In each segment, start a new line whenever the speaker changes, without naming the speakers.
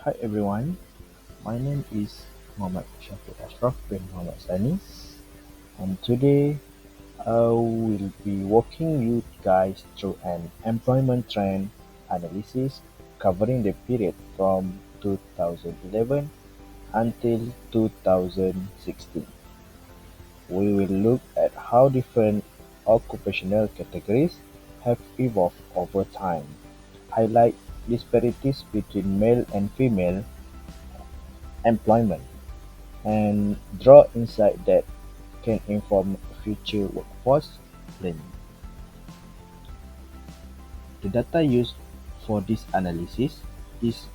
Hi everyone, my name is Syafiq Asyraf bin Muhammad SANI, and today I will be walking you guys through an employment trend analysis covering the period from 2011 until 2016. We will look at how different occupational categories have evolved over time, highlight disparities between male and female employment, and draw insight that can inform future workforce planning. The data used for this analysis is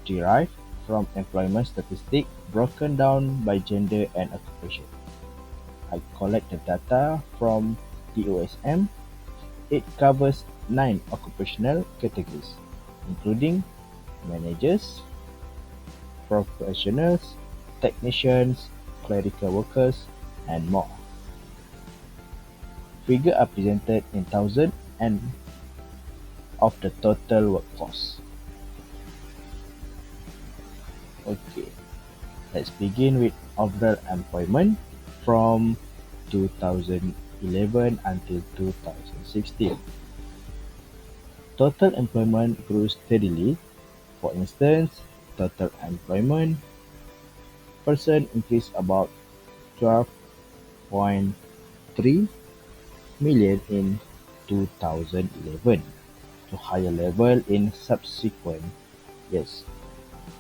derived from employment statistics broken down by gender and occupation. I collect the data from DOSM. It covers 9 occupational categories, including managers, professionals, technicians, clerical workers, and more. Figures are presented in thousands and of the total workforce. Okay, let's begin with overall employment from 2011 until 2016. Total employment grew steadily. For instance, total employment person increased about 12.3 million in 2011 to higher level in subsequent years.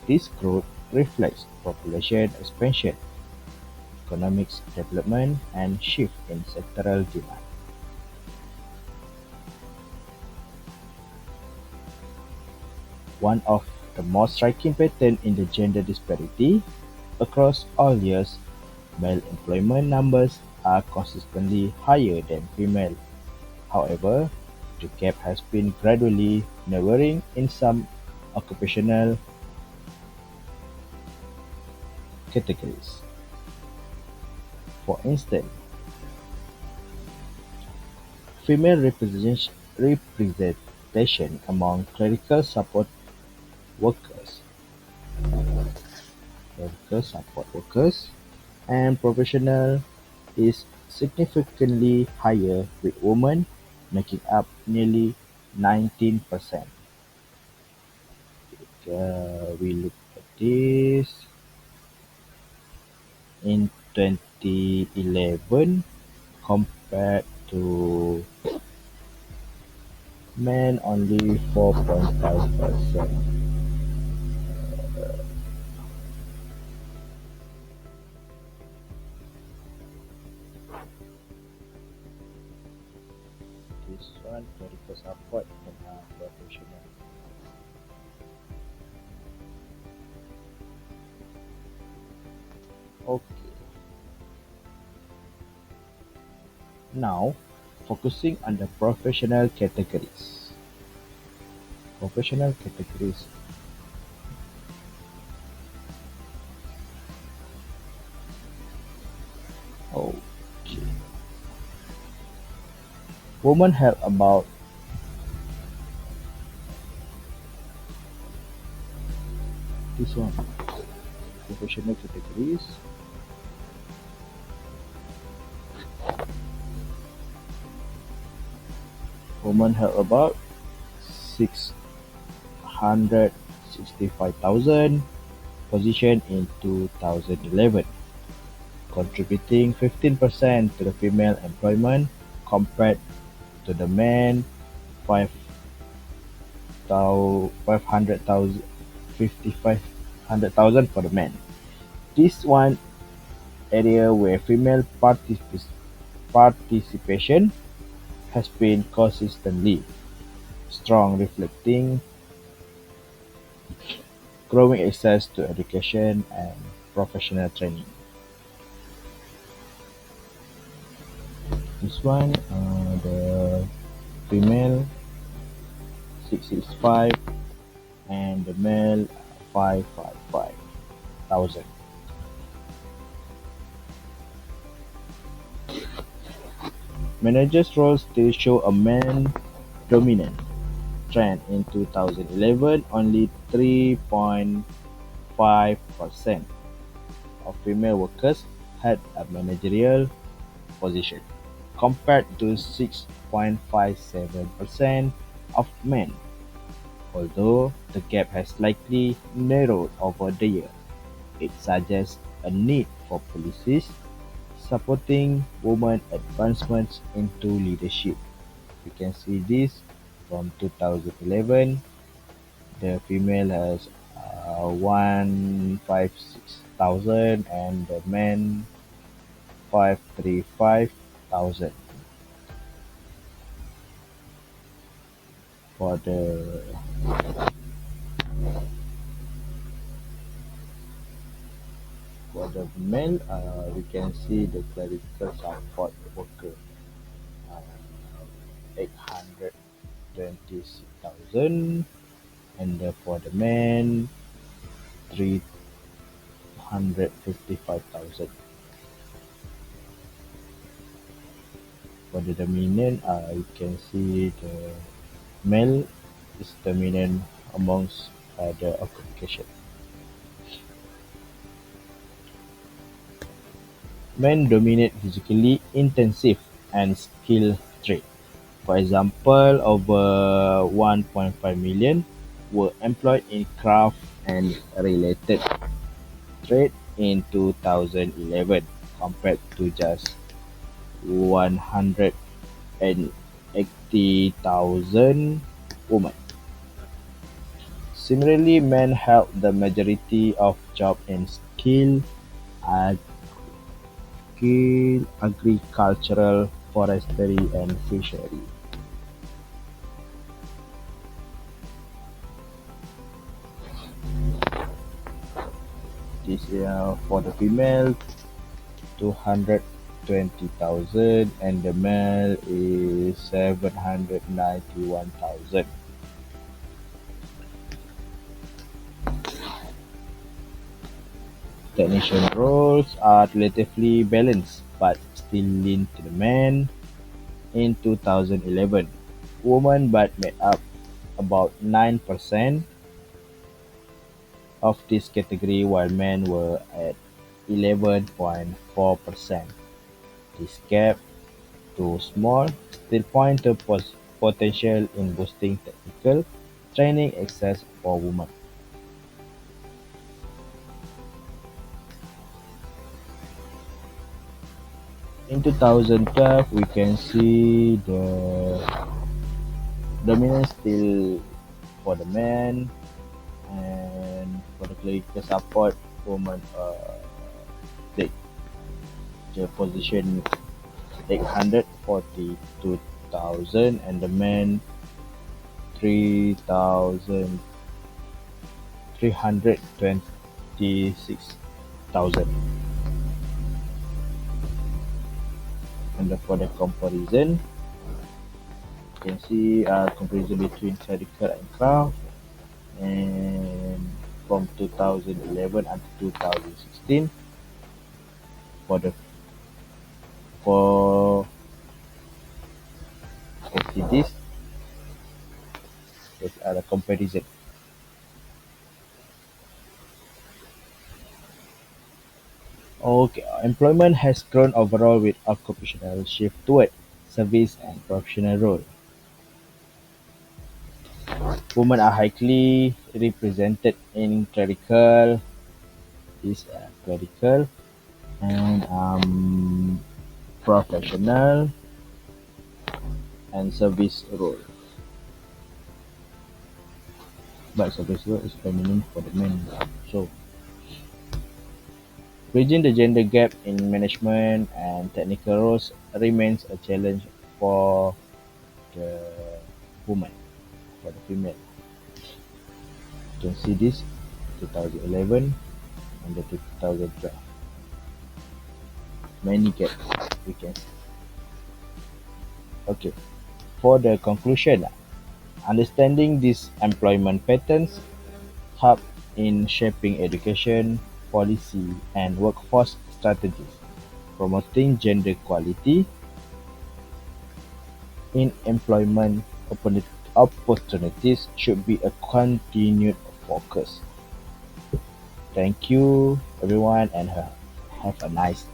This growth reflects population expansion, economic development, and shift in sectoral demand. One of the most striking patterns in the gender disparity across all years, male employment numbers are consistently higher than female. However, the gap has been gradually narrowing in some occupational categories. For instance, female representation among workers, clerical support workers, and professionals is significantly higher, with women making up nearly 19%. We look at this in 2011 compared to men only 4.5%. This one clerical support and professional. Okay, now focusing on the professional categories. Professional categories. Okay. Women have about this one. Professional categories. Women have about 665,000 positions in 2011, contributing 15% to the female employment compared to the men 500,000 55,000 for the men. This one area where female participation has been consistently strong, reflecting growing access to education and professional training. This one, the female 665 and the male 555,000. Managers roles still show a man dominant, trend in 2011, only 3.5% of female workers had a managerial position, compared to 6.57% of men, although the gap has slightly narrowed over the year. It suggests a need for policies supporting women advancements into leadership. You can see this from 2011. The female has 156,000 and the men 535,000. For the male, we can see the clerical support worker, uh, 826,000, and for the men 355,000. For the dominant, you can see the male is dominant amongst the occupation. Men dominate physically intensive and skilled trade. For example, over 1.5 million were employed in craft and related trade in 2011, compared to just 180,000 women. Similarly, men held the majority of jobs in agricultural, forestry, and fishery. This for the female 220,000 and the male is 791,000. Technician roles are relatively balanced but still lean to the men in 2011. Women but made up about 9% of this category while men were at 11.4%. This gap, though small, still points to potential in boosting technical training access for women. In 2012, we can see the dominance still for the men, and for the clerical support, women take the position 842,000 and the men 3,326,000. And for the comparison, you can see a comparison between clerical and craft, and from 2011 until 2016 for the for see this, these are the comparison. Okay, employment has grown overall with occupational shift toward service and professional role. Women are highly represented in clerical, is clerical and professional and service role. But service role is dominant for the men. So bridging the gender gap in management and technical roles remains a challenge for the woman, for the female. You can see this 2011 and the 2012. Many gaps we can see. Okay, for the conclusion, understanding these employment patterns help in shaping education, policy, and workforce strategies, promoting gender equality in employment opportunities should be a continued focus. Thank you, everyone, and have a nice